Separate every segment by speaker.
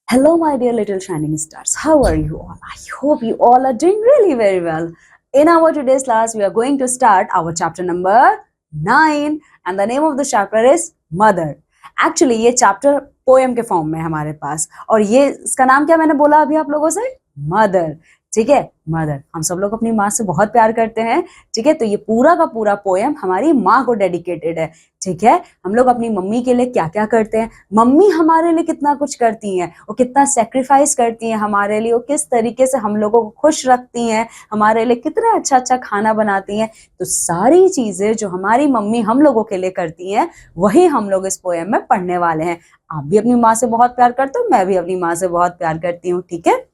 Speaker 1: Hello, my dear little shining stars. How are you all? I hope you all are doing really very well. In our today's class, we are going to start our chapter number 9, and the name of the chapter is Mother. Actually, ये chapter poem के form में है हमारे पास, और ये इसका नाम क्या मैंने बोला अभी आप लोगों से? Mother. ठीक है, मदर। हम सब लोग अपनी माँ से बहुत प्यार करते हैं, ठीक है। तो ये पूरा का पूरा पोएम हमारी माँ को डेडिकेटेड है, ठीक है। हम लोग अपनी मम्मी के लिए क्या क्या करते हैं, मम्मी हमारे लिए कितना कुछ करती हैं, वो कितना सेक्रीफाइस करती हैं हमारे लिए, वो किस तरीके से हम लोगों को खुश रखती हैं, हमारे लिए कितना अच्छा अच्छा खाना बनाती हैं। तो सारी चीजें जो हमारी मम्मी हम लोगों के लिए करती हैं, वही हम लोग इस पोएम में पढ़ने वाले हैं। आप भी अपनी माँ से बहुत प्यार करते हो, मैं भी अपनी माँ से बहुत प्यार करती हूँ, ठीक है।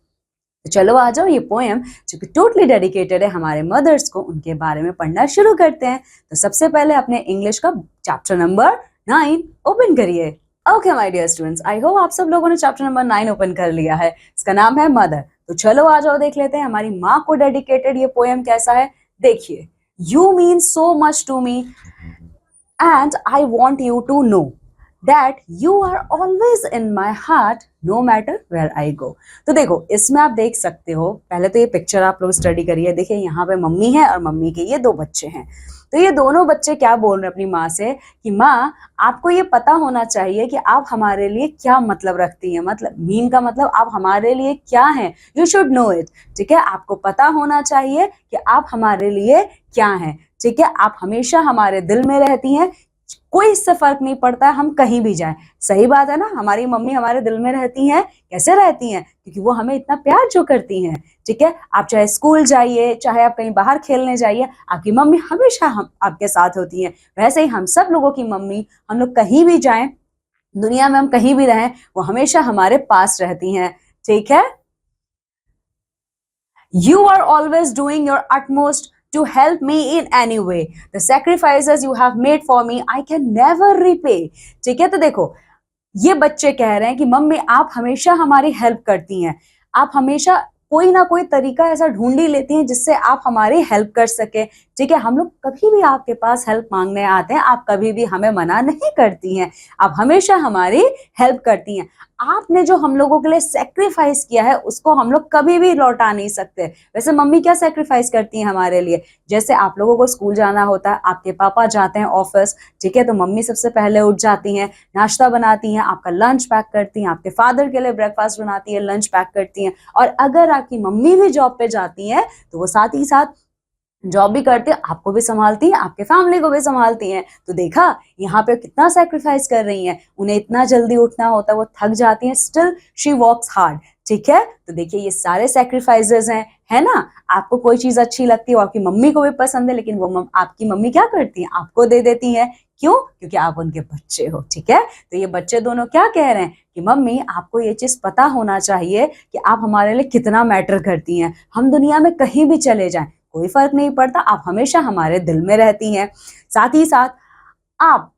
Speaker 1: तो चलो आ जाओ, ये पोएम जो कि टोटली डेडिकेटेड है हमारे मदर्स को, उनके बारे में पढ़ना शुरू करते हैं। तो सबसे पहले अपने इंग्लिश का चैप्टर नंबर 9 ओपन करिए। Okay my dear students, I hope आप सब लोगों ने चैप्टर नंबर 9 ओपन कर लिया है। इसका नाम है मदर। तो चलो आ जाओ, देख लेते हैं हमारी माँ को डेडिकेटेड ये पोएम कैसा है। देखिए, you mean so much to me and I want you to know that you are always in my heart no matter where I go। तो देखो, इसमें आप देख सकते हो, पहले तो ये पिक्चर आप लोग स्टडी करिए। देखिए, यहाँ पे मम्मी है और मम्मी के ये 2 बच्चे हैं। तो ये दोनों बच्चे क्या बोल रहे हैं अपनी माँ से कि माँ, आपको ये पता होना चाहिए कि आप हमारे लिए क्या मतलब रखती हैं। मतलब मीन का मतलब आप हमारे लिए क्या हैं, यू शुड नो इट, ठीक है। आपको पता होना चाहिए कि आप हमारे लिए क्या हैं, ठीक है। आप हमेशा हमारे दिल में रहती हैं, कोई इससे फर्क नहीं पड़ता है हम कहीं भी जाएं। सही बात है ना, हमारी मम्मी हमारे दिल में रहती हैं। कैसे रहती हैं? क्योंकि वो हमें इतना प्यार जो करती हैं, ठीक है। आप चाहे स्कूल जाइए, चाहे आप कहीं बाहर खेलने जाइए, आपकी मम्मी हमेशा हम आपके साथ होती हैं। वैसे ही हम सब लोगों की मम्मी, हम लोग कहीं भी जाएं, दुनिया में हम कहीं भी रहें, वो हमेशा हमारे पास रहती हैं, ठीक है। You are always doing your utmost to help me in any way. The sacrifices you have made for me, I can never repay। ठीक है। तो देखो, ये बच्चे कह रहे हैं कि मम्मी आप हमेशा हमारी हेल्प करती हैं, आप हमेशा कोई ना कोई तरीका ऐसा ढूंढ ही लेती हैं जिससे आप हमारी हेल्प कर सके, ठीक है। हम लोग कभी भी आपके पास हेल्प मांगने आते हैं, आप कभी भी हमें मना नहीं करती हैं, आप हमेशा हमारी हेल्प करती हैं। आपने जो हम लोगों के लिए सेक्रीफाइस किया है, उसको हम लोग कभी भी लौटा नहीं सकते। वैसे मम्मी क्या सेक्रीफाइस करती हैं हमारे लिए? जैसे आप लोगों को स्कूल जाना होता है, आपके पापा जाते हैं ऑफिस, ठीक है, तो मम्मी सबसे पहले उठ जाती हैं, नाश्ता बनाती हैं, आपका लंच पैक करती हैं, आपके फादर के लिए ब्रेकफास्ट बनाती है, लंच पैक करती हैं। और अगर आपकी मम्मी भी जॉब पे जाती हैं, तो वो साथ ही साथ जॉब भी करती है, आपको भी संभालती है, आपके फैमिली को भी संभालती हैं। तो देखा, यहाँ पे कितना सेक्रीफाइस कर रही हैं। उन्हें इतना जल्दी उठना होता है, वो थक जाती हैं, स्टिल शी वर्क्स हार्ड, ठीक है। तो देखिए, ये सारे सेक्रीफाइसेस हैं, है ना। आपको कोई चीज अच्छी लगती है, आपकी मम्मी को भी पसंद है, लेकिन वो आपकी मम्मी क्या करती है, आपको दे देती है। क्यों? क्योंकि आप उनके बच्चे हो, ठीक है। तो ये बच्चे दोनों क्या कह रहे हैं कि मम्मी, आपको ये चीज पता होना चाहिए कि आप हमारे लिए कितना मैटर करती हैं। हम दुनिया में कहीं भी चले जाएं, कोई फर्क नहीं पड़ता, आप हमेशा हमारे दिल में रहती हैं। साथ ही साथ आप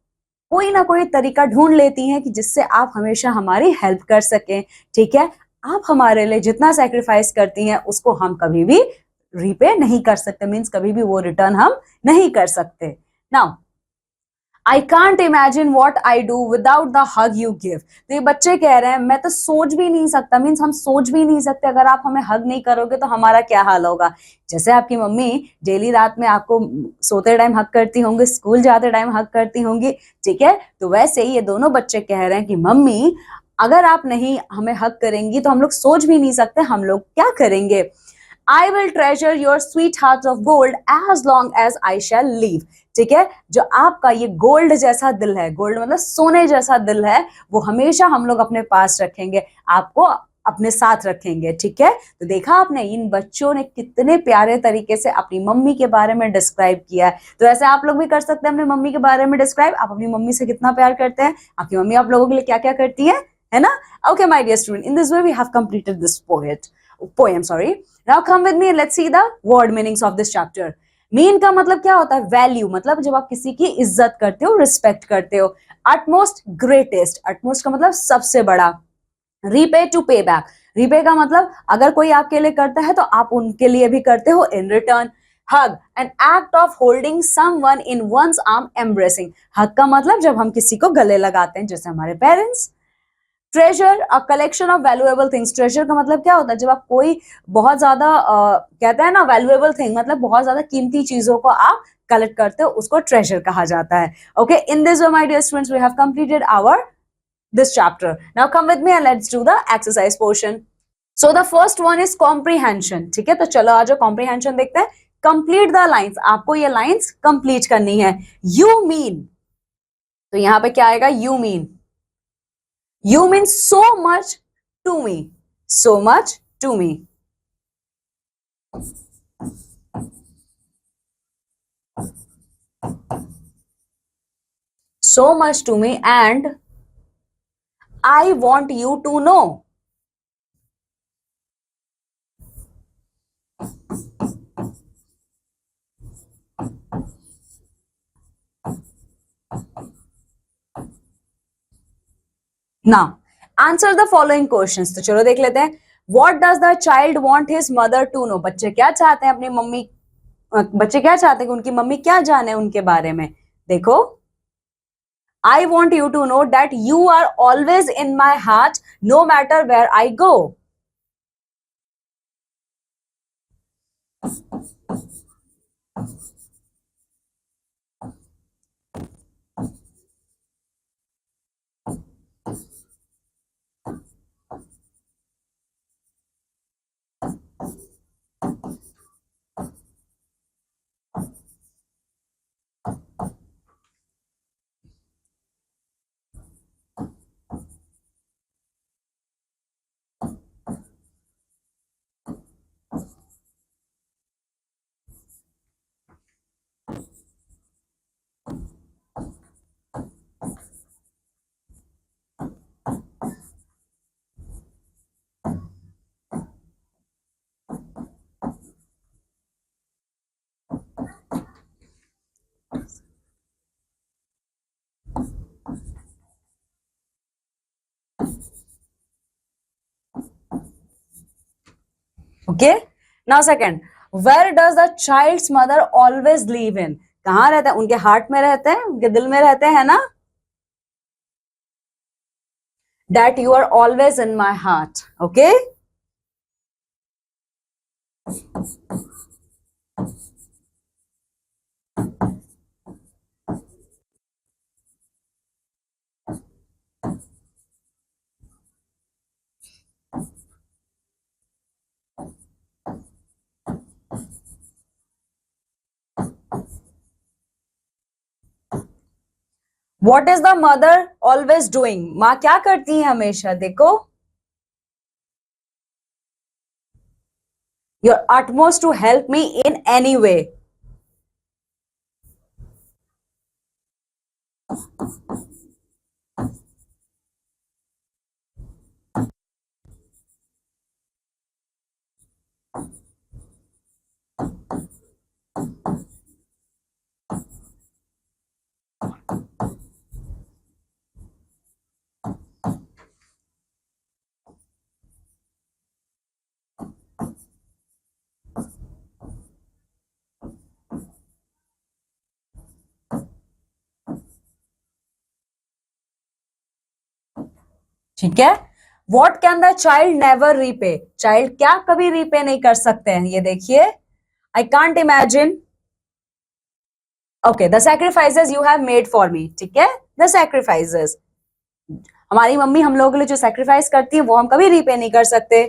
Speaker 1: कोई ना कोई तरीका ढूंढ लेती हैं कि जिससे आप हमेशा हमारी हेल्प कर सकें, ठीक है। आप हमारे लिए जितना सेक्रीफाइस करती हैं, उसको हम कभी भी रीपे नहीं कर सकते, मीन्स कभी भी वो रिटर्न हम नहीं कर सकते। Now I can't imagine what I do without the hug you give। तो ये बच्चे कह रहे हैं, मैं तो सोच भी नहीं सकता, मीन्स हम सोच भी नहीं सकते, अगर आप हमें हग नहीं करोगे तो हमारा क्या हाल होगा। जैसे आपकी मम्मी डेली रात में आपको सोते टाइम हग करती होंगी, स्कूल जाते टाइम हग करती होंगी, ठीक है। तो वैसे ही ये दोनों बच्चे कह रहे हैं कि मम्मी, अगर आप नहीं हमें हग करेंगी तो हम लोग सोच भी नहीं सकते हम लोग क्या करेंगे। I will treasure your sweet heart of gold as long as I shall live। ठीक है, जो आपका ये गोल्ड जैसा दिल है, गोल्ड मतलब सोने जैसा दिल है, वो हमेशा हम लोग अपने पास रखेंगे, आपको अपने साथ रखेंगे, ठीक है। तो देखा आपने, इन बच्चों ने कितने प्यारे तरीके से अपनी मम्मी के बारे में डिस्क्राइब किया है। तो ऐसे आप लोग भी कर सकते हैं अपनी मम्मी के बारे में डिस्क्राइब। आप अपनी मम्मी से कितना प्यार करते हैं, आपकी मम्मी आप लोगों के लिए क्या क्या करती है ना। Okay my dear student, in this way we have completed this poem, sorry। Now come with me, let's see the word meanings of this chapter। Mean का मतलब क्या होता है? वैल्यू, मतलब जब आप किसी की इज्जत करते हो, रिस्पेक्ट करते हो। अटमोस्ट, ग्रेटेस्ट, अटमोस्ट का मतलब सबसे बड़ा। रीपे, टू पे बैक, रीपे का मतलब अगर कोई आपके लिए करता है तो आप उनके लिए भी करते हो in return. Hug, an act of holding someone in one's arm, embracing. Hug का मतलब जब हम किसी को गले लगाते हैं, जैसे हमारे parents. Treasure a collection of valuable things. Treasure का मतलब क्या होता है, जब आप कोई बहुत ज्यादा कहते हैं ना वैल्यूएबल थिंग, मतलब बहुत ज्यादा कीमती चीजों को आप कलेक्ट करते हो, उसको ट्रेजर कहा जाता है। Okay, in this way my dear students we have completed our this chapter. Now come with me and let's do the exercise portion. So the first one is comprehension. ठीक है, तो चलो आज comprehension देखते हैं। Complete the lines. आपको ये lines complete करनी है। You mean, तो यहां पे क्या आएगा? You mean. You mean so much to me. So much to me. So much to me and I want you to know. Now answer the following questions. तो चलो देख लेते हैं। What does the child want his mother to know? बच्चे क्या चाहते हैं अपनी मम्मी, बच्चे क्या चाहते हैं कि उनकी मम्मी क्या जाने उनके बारे में। देखो, I want you to know that you are always in my heart no matter where I go. Okay, now second, where does the child's mother always live in? कहाँ रहते हैं? उनके हार्ट में रहते हैं, उनके दिल में रहते हैं ना। That you are always in my heart. Okay, what is the mother always doing? माँ क्या करती है हमेशा? देखो, your utmost to help me in any way. ठीक है, what can the child never repay? Child क्या कभी रीपे नहीं कर सकते हैं? ये देखिए, I can't imagine. Okay, the sacrifices you have made for me. ठीक है, द सैक्रिफाइसेस, हमारी मम्मी हम लोगों के लिए जो सैक्रिफाइस करती है वो हम कभी रीपे नहीं कर सकते।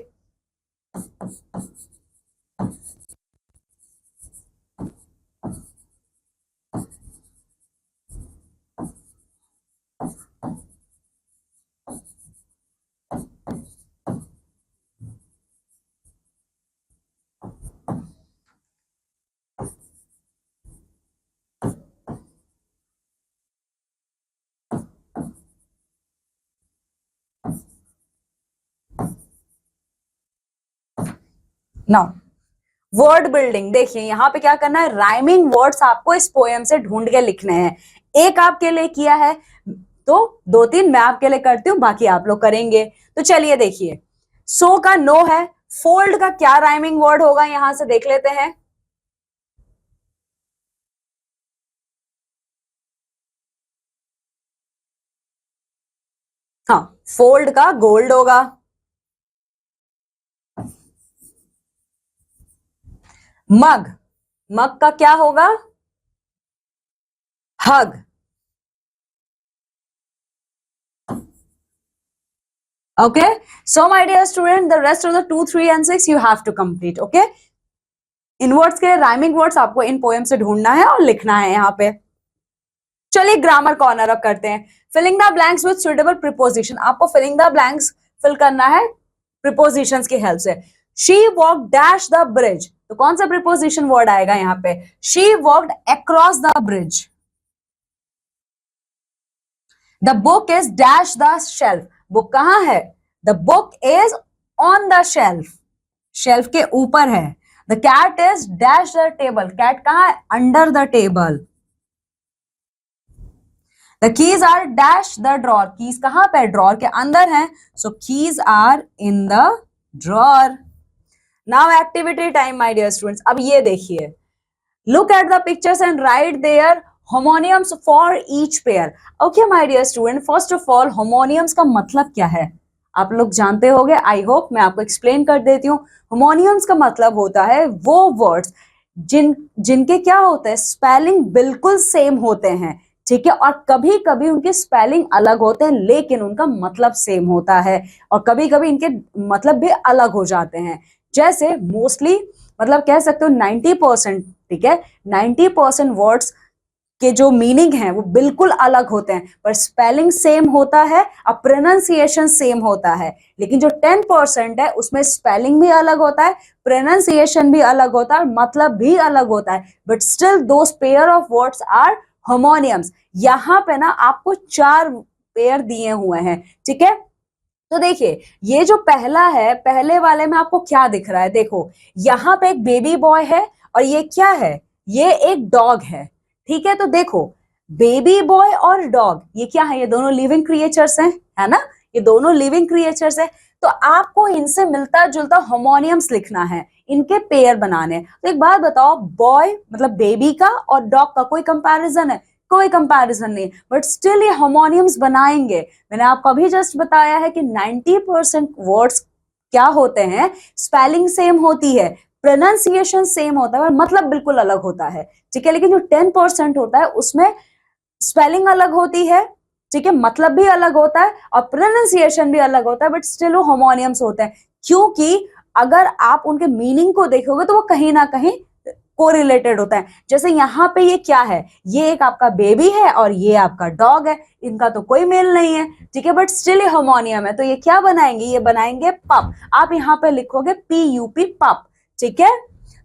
Speaker 1: नाउ वर्ड बिल्डिंग, देखिए यहाँ पे क्या करना है, राइमिंग वर्ड्स आपको इस पोएम से ढूंढ के लिखने हैं। एक आपके लिए किया है, तो दो तीन मैं आपके लिए करती हूँ, बाकी आप लोग करेंगे। तो चलिए देखिए, सो का नो है, फोल्ड का क्या राइमिंग वर्ड होगा यहां से देख लेते हैं। हाँ, फोल्ड का गोल्ड होगा। मग, मग का क्या होगा? हग। Okay, so my dear student, the rest of the 2, 3 and 6 you have to complete. Okay, in words के राइमिंग वर्ड्स आपको इन पोएम से ढूंढना है और लिखना है यहाँ पे। चलिए ग्रामर कॉर्नर अब करते हैं। Filling the blanks with suitable preposition. आपको फिलिंग द ब्लैंक्स फिल करना है प्रीपोजिशंस की हेल्प से। She walk dash the bridge, तो कौन सा प्रीपोजिशन वर्ड आएगा यहाँ पे? She walked across the bridge. The book is dash the shelf, book कहां है? The book is on the shelf, shelf के ऊपर है। The cat is dash the table, cat कहां है? Under the table. The keys are dash the drawer, keys कहां पे? Drawer के अंदर है, so keys are in the drawer. Now activity time my dear students. अब ये देखिए, look at the pictures and write their homonyms for each pair. Okay my dear student, first of all homonyms का मतलब क्या है आप लोग जानते होंगे, आई होप। मैं आपको एक्सप्लेन कर देती हूँ। होमोनियम्स का मतलब होता है वो वर्ड्स जिनके क्या होते हैं, स्पेलिंग बिल्कुल सेम होते हैं, ठीक है, और कभी कभी उनके स्पेलिंग अलग होते हैं लेकिन उनका मतलब सेम होता है, और कभी कभी इनके मतलब भी अलग हो जाते हैं। जैसे मोस्टली मतलब कह सकते हो 90%, ठीक है, 90% वर्ड्स के जो मीनिंग है वो बिल्कुल अलग होते हैं, पर स्पेलिंग सेम होता है और प्रोनाउंसिएशन सेम होता है। लेकिन जो 10% है उसमें स्पेलिंग भी अलग होता है, प्रोनाउंसिएशन भी अलग होता है, मतलब भी अलग होता है, but still those pair of words are homonyms. यहाँ पे ना आपको 4 पेयर दिए हुए हैं, ठीक है। तो देखिए ये जो पहला है, पहले वाले में आपको क्या दिख रहा है? देखो यहाँ पे एक बेबी बॉय है और ये क्या है? ये एक डॉग है, ठीक है। तो देखो बेबी बॉय और डॉग ये क्या है? ये दोनों लिविंग क्रिएचर्स हैं, है ना, ये दोनों लिविंग क्रिएचर्स हैं। तो आपको इनसे मिलता जुलता होमोनियम्स लिखना है, इनके पेयर बनाने। तो एक बात बताओ, बॉय मतलब बेबी का और डॉग का कोई कंपैरिजन है? कोई कंपैरिजन नहीं, बट स्टिल ये होमोनियम्स बनाएंगे। मैंने आपको अभी जस्ट बताया है कि 90% वर्ड्स क्या होते हैं, स्पेलिंग सेम होती है, प्रोनाउंसिएशन सेम होता है और मतलब बिल्कुल अलग होता है, ठीक है। लेकिन जो 10% होता है उसमें स्पेलिंग अलग होती है, ठीक है, मतलब भी अलग होता है और प्रोनाउंसिएशन भी अलग होता है, बट स्टिल वो होमोनियम्स होते हैं। क्योंकि अगर आप उनके मीनिंग को देखोगे तो वो कहीं ना कहीं कोरिलेटेड होता है। जैसे यहाँ पे ये क्या है? ये एक आपका बेबी है और ये आपका डॉग है, इनका तो कोई मेल नहीं है, ठीक है, बट स्टिल ये होमोनियम है। तो ये क्या बनाएंगे? ये बनाएंगे पप। आप यहाँ पे लिखोगे PUP पप, ठीक है।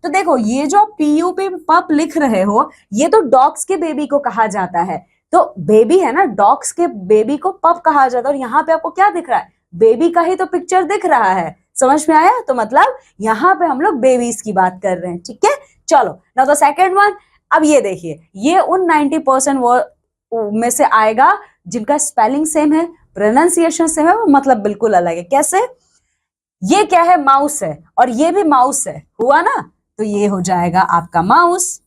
Speaker 1: तो देखो ये जो PUP पप लिख रहे हो, ये तो डॉग्स के बेबी को कहा जाता है। तो बेबी है ना, डॉग्स के बेबी को पप कहा जाता है। और यहाँ पे आपको क्या दिख रहा है? बेबी का ही तो पिक्चर दिख रहा है, समझ में आया? तो मतलब यहाँ पे हम लोग बेबीज की बात कर रहे हैं, ठीक है। चलो नाउ द सेकंड वन। अब ये देखिए, ये उन 90% वर्ड में से आएगा जिनका स्पेलिंग सेम है, प्रोनाउंसिएशन सेम है, वो मतलब बिल्कुल अलग है। कैसे? ये क्या है? माउस है और ये भी माउस है, हुआ ना, तो ये हो जाएगा आपका माउस,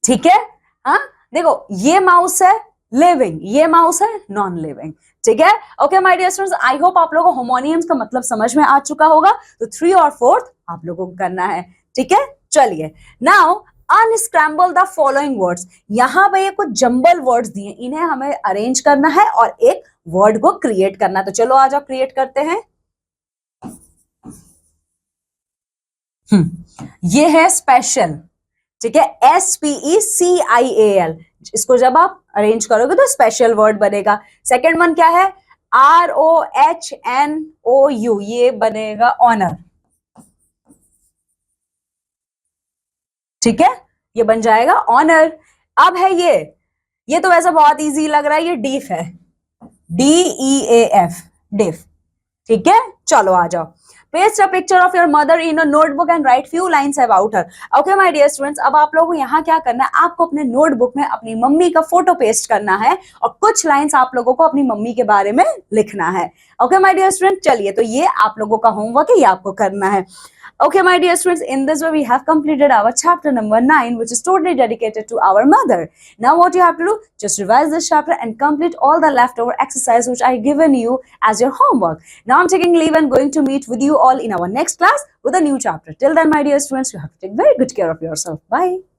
Speaker 1: ठीक है। हाँ देखो ये माउस है लिविंग, ये माउस है नॉन लिविंग, ठीक है। Okay my dear students, I hope आप लोगों को होमोनियम्स का मतलब समझ में आ चुका होगा। तो 3 और 4 आप लोगों को करना है, ठीक है। चलिए now unscramble the following words. यहां पे ये कुछ जंबल वर्ड्स दिए, इन्हें हमें अरेंज करना है और एक वर्ड को क्रिएट करना है। तो चलो आज आप क्रिएट करते हैं। ये है स्पेशल, ठीक है, SPECIAL। इसको जब आप अरेंज करोगे तो स्पेशल वर्ड बनेगा। सेकेंड वन क्या है? ROHNOU, ये बनेगा ऑनर, ठीक है, ये बन जाएगा ऑनर। अब है ये तो वैसा बहुत इजी लग रहा है, ये डीफ है, DEAF, डिफ, ठीक है। चलो आ जाओ। Paste a picture of your mother in a notebook and write few lines about her. Okay my dear students, अब आप लोगों को यहाँ क्या करना है? आपको अपने नोटबुक में अपनी मम्मी का फोटो पेस्ट करना है और कुछ लाइन्स आप लोगों को अपनी मम्मी के बारे में लिखना है। ओके माय डियर स्टूडेंट, चलिए तो ये आप लोगों का होमवर्क है, ये आपको करना है। Okay, my dear students, in this way we have completed our chapter number 9, which is totally dedicated to our mother. Now what you have to do, just revise this chapter and complete all the leftover exercise which I given you as your homework. Now I'm taking leave and going to meet with you all in our next class with a new chapter. Till then, my dear students, you have to take very good care of yourself. Bye.